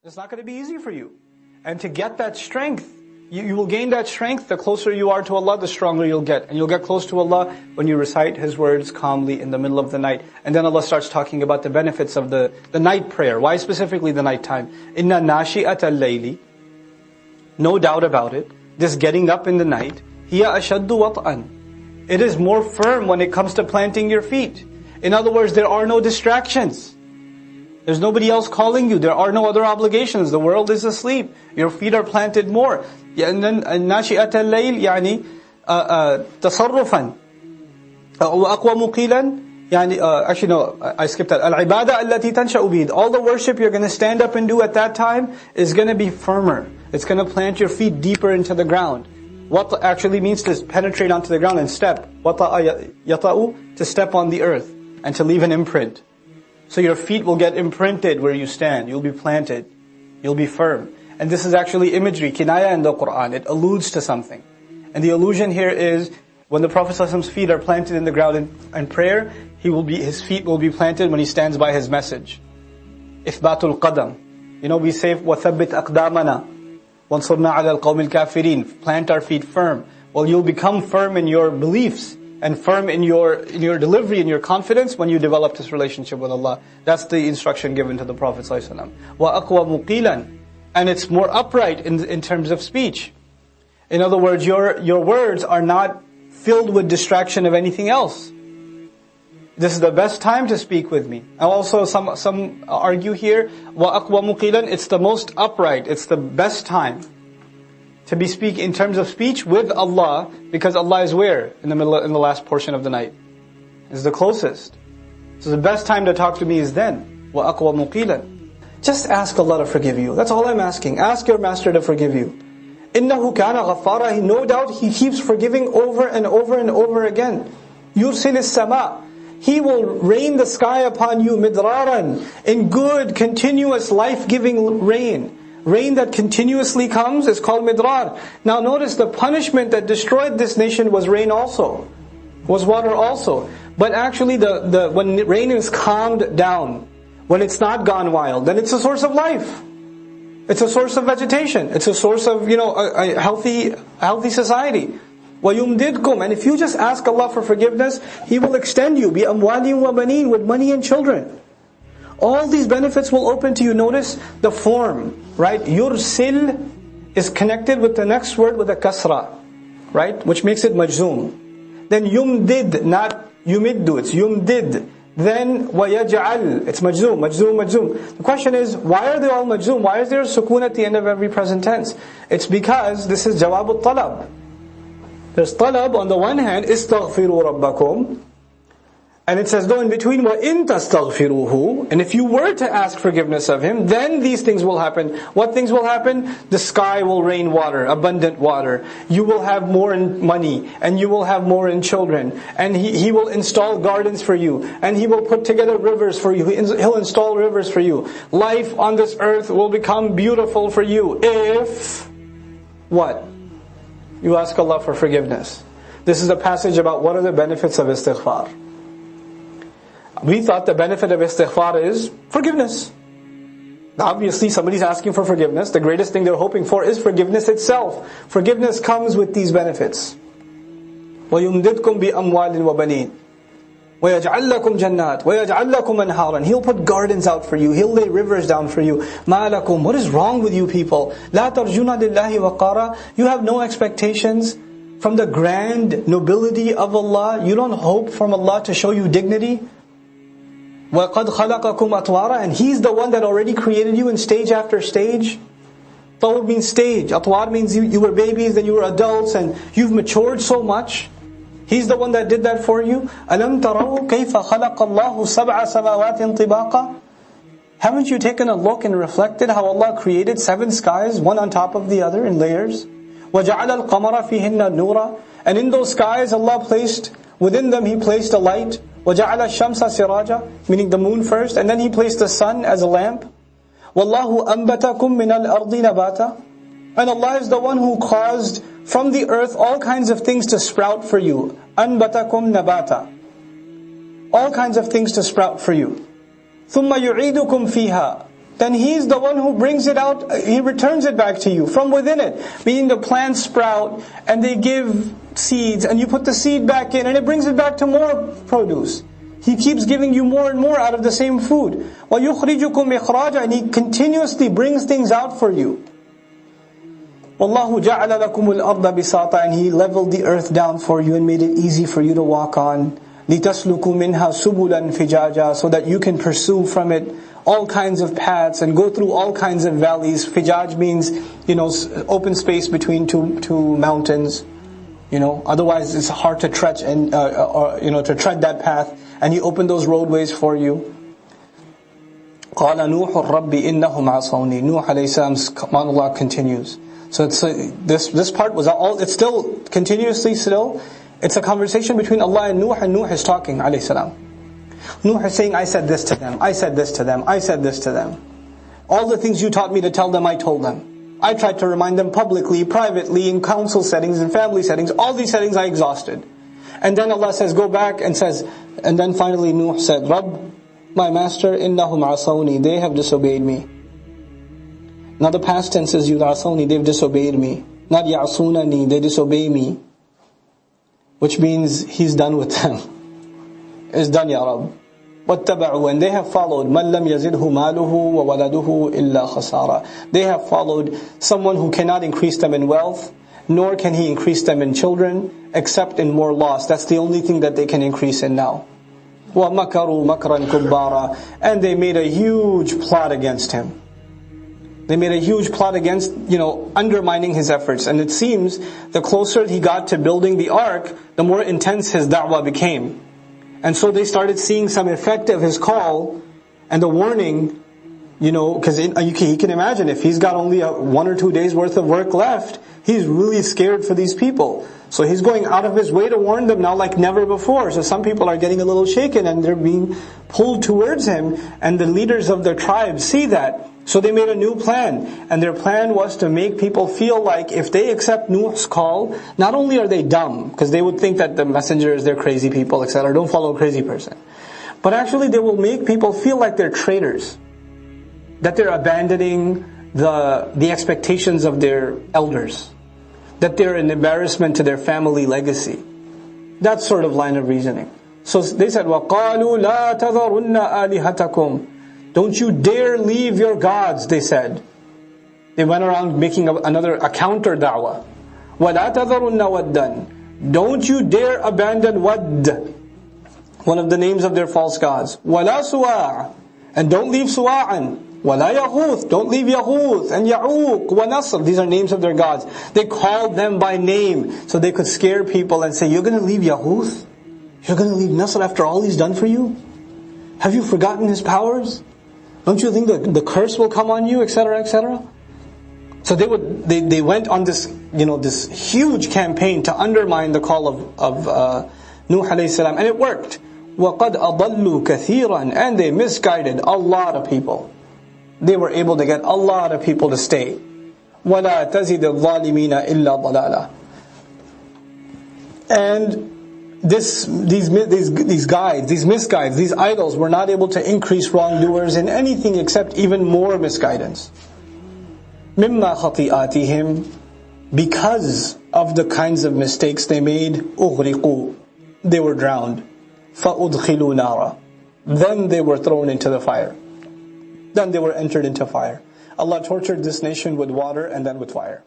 It's not going to be easy for you. And to get that strength, you will gain that strength. The closer you are to Allah, the stronger you'll get. And you'll get close to Allah when you recite His words calmly in the middle of the night. And then Allah starts talking about the benefits of the night prayer. Why specifically the night time? Inna nashi'at al-layli. No doubt about it. This getting up in the night. Hiya ashaddu wat'an. It is more firm when it comes to planting your feet. In other words, there are no distractions. There's nobody else calling you. There are no other obligations. The world is asleep. Your feet are planted more. And then ناشئة الليل يعني تصرفا وأقوى مقيلا يعني actually no, I skipped that. العبادة التي تنشأ به. All the worship you're going to stand up and do at that time is going to be firmer. It's going to plant your feet deeper into the ground. What actually means to penetrate onto the ground and step. وَطَأَ يَطَأُ, to step on the earth and to leave an imprint. So your feet will get imprinted where you stand. You'll be planted. You'll be firm. And this is actually imagery, kinaya in the Qur'an. It alludes to something. And the allusion here is, when the Prophet ﷺ's feet are planted in the ground in prayer, his feet will be planted when he stands by his message. إِثْبَاتُ الْقَدَمِ. You know, we say, وَثَبِّتْ أَقْدَامَنَا وَانْصُرْنَا عَلَى الْقَوْمِ الْكَافِرِينَ. Plant our feet firm. Well, you'll become firm in your beliefs and firm in your delivery, in your confidence when you develop this relationship with Allah. That's the instruction given to the Prophet ﷺ. وَأَقْوَى مُقِيلًا. And it's more upright in terms of speech. In other words, your words are not filled with distraction of anything else. This is the best time to speak with me. And also some argue here, وَأَقْوَى مُقِيلًا, it's the most upright, it's the best time to be speaking in terms of speech with Allah, because Allah is where? In the last portion of the night. It's the closest. So the best time to talk to me is then. وَأَقْوَى مُقِيلًا. Just ask Allah to forgive you. That's all I'm asking. Ask your master to forgive you. إِنَّهُ كَانَ غَفَّارًا. No doubt He keeps forgiving over and over and over again. يُرْسِلِ السَّمَاء. He will rain the sky upon you midraran, in good, continuous, life-giving rain. Rain that continuously comes is called midrar. Now notice the punishment that destroyed this nation was rain also. Was water also. But actually when rain is calmed down, when it's not gone wild, then it's a source of life. It's a source of vegetation. It's a source of, a healthy society. وَيُمْدِدْكُمْ. And if you just ask Allah for forgiveness, He will extend you. بِأَمْوَالٍ وَبَنِينَ. With money and children. All these benefits will open to you. Notice the form, right? Yursil is connected with the next word with a kasra, right? Which makes it majzoom. Then yumdid, not yumiddu, it's yumdid. Then وَيَجْعَلْ, it's majzoom, majzoom, majzoom. The question is, why are they all majzoom? Why is there a sukoon at the end of every present tense? It's because this is jawab al-talab. There's talab on the one hand, istaghfiru rabbakum. And it says, though in between, وَإِن تَسْتَغْفِرُوهُ. And if you were to ask forgiveness of Him, then these things will happen. What things will happen? The sky will rain water, abundant water. You will have more in money, and you will have more in children. And He will install gardens for you. And He will put together rivers for you. He'll install rivers for you. Life on this earth will become beautiful for you. If, what? You ask Allah for forgiveness. This is a passage about what are the benefits of istighfar. We thought the benefit of istighfar is forgiveness. Obviously somebody's asking for forgiveness. The greatest thing they're hoping for is forgiveness itself. Forgiveness comes with these benefits. وَيُمْدِدْكُمْ بِأَمْوَالٍ وَبَنِينَ وَيَجْعَلْ لَكُمْ جَنَّاتٍ وَيَجْعَلْ لَكُمْ أَنْهَارًا. He'll put gardens out for you. He'll lay rivers down for you. مَا لَكُمْ. What is wrong with you people? لَا تَرْجُونَ لِلَّهِ وَقَارًا. You have no expectations from the grand nobility of Allah. You don't hope from Allah to show you dignity. وَقَدْ خَلَقَكُمْ أَطْوَارًا. And He's the one that already created you in stage after stage. Tawr means stage. Atwar means you were babies, then you were adults, and you've matured so much. He's the one that did that for you. أَلَمْ تَرَوْا كَيْفَ خَلَقَ اللَّهُ سَبْعَ سَمَاوَاتٍ طِبَاقًا. Haven't you taken a look and reflected how Allah created 7 skies, one on top of the other in layers? وَجَعَلَ الْقَمَرَ فِيهِنَّ نُورًا. And in those skies Allah placed, within them He placed a light. وَجَعَلَ الشَّمْسَ سِرَاجًا, meaning the moon first, and then He placed the sun as a lamp. وَاللَّهُ أَنْبَتَكُم مِّنَ الْأَرْضِ نَبَاتًا. And Allah is the one who caused from the earth all kinds of things to sprout for you. أَنْبَتَكُم نَبَاتًا. All kinds of things to sprout for you. ثُمَّ يُعِيدُكُم فِيهَا. then He's the one who brings it out, He returns it back to you from within it. Meaning the plants sprout and they give seeds and you put the seed back in and it brings it back to more produce. He keeps giving you more and more out of the same food. وَيُخْرِجُكُمْ إِخْرَاجًا, and He continuously brings things out for you. وَاللَّهُ جَعَلَ لَكُمُ الْأَرْضَ بِسَاطًا, and He leveled the earth down for you and made it easy for you to walk on. لِتَسْلُكُوا مِنْهَا سُبُلًا فِجَاجًا, so that you can pursue from it all kinds of paths and go through all kinds of valleys. Fijaj means, open space between two mountains. Otherwise it's hard to tread and to tread that path. And He opened those roadways for you. قَالَ نُوحُ الرَّبِّ إِنَّهُمْ عَصَوْنِي. Nuh alayhi salam's monologue continues. So this part was all. It's still continuously still. It's a conversation between Allah and Nuh is talking alayhi salam. Nuh is saying, I said this to them, I said this to them, I said this to them. All the things you taught me to tell them, I told them. I tried to remind them publicly, privately, in council settings, in family settings. All these settings I exhausted. And then Allah says, go back and says, and then finally Nuh said, Rabb, my master, innahum asawni, they have disobeyed me. Now the past tense is asawni, they've disobeyed me. Not ya'sunani, they disobey me. Which means He's done with them. It's done, Ya Rabb. وَاتَّبَعُوا, and they have followed مَنْ لَمْ يَزِدْهُ مَالُهُ وَوَلَدُهُ إِلَّا خَسَارًا. They have followed someone who cannot increase them in wealth, nor can he increase them in children, except in more loss. That's the only thing that they can increase in now. وَمَكَرُوا مَكْرًا كُبَّارًا, and they made a huge plot against him. They made a huge plot against, undermining his efforts. And it seems the closer he got to building the ark, the more intense his da'wah became. And so they started seeing some effect of his call and the warning, because he can imagine if he's got only 1 or 2 days worth of work left, he's really scared for these people. So he's going out of his way to warn them now like never before. So some people are getting a little shaken and they're being pulled towards him, and the leaders of their tribes see that. So they made a new plan, and their plan was to make people feel like if they accept Nuh's call, not only are they dumb, because they would think that the messengers, they're crazy people, etc. Don't follow a crazy person. But actually they will make people feel like they're traitors. That they're abandoning the expectations of their elders. That they're an embarrassment to their family legacy. That sort of line of reasoning. So they said, وَقَالُوا لَا تَذَرُنَّ آلِهَتَكُمْ. Don't you dare leave your gods, they said. They went around making a counter da'wah. وَلَا تَذَرُنَّ وَدًّا. Don't you dare abandon Wadd, one of the names of their false gods. وَلَا سُوَاعًا. And don't leave Suwa'an. وَلَا يَغُوث. Don't leave Yaghuth and Ya'uq وَنَصr. These are names of their gods. They called them by name so they could scare people and say, you're going to leave Yaghuth? You're going to leave Nasr after all He's done for you? Have you forgotten His powers? Don't you think the curse will come on you, etc., etc.? So they went on this this huge campaign to undermine the call of Nuh alayhi salam, and it worked. وَقَدْ أَضَلُّوا كَثِيرًا, and they misguided a lot of people. They were able to get a lot of people to stay. وَلَا تَزِدِ الظَّالِمِينَ إِلَّا ضَلَالًا. And these guides, these misguides, these idols were not able to increase wrongdoers in anything except even more misguidance. مِمَّا خَطِئَاتِهِمْ, because of the kinds of mistakes they made, أُغْرِقُوا, they were drowned. فَأُدْخِلُوا نَارًا, then they were thrown into the fire. Then they were entered into fire. Allah tortured this nation with water and then with fire.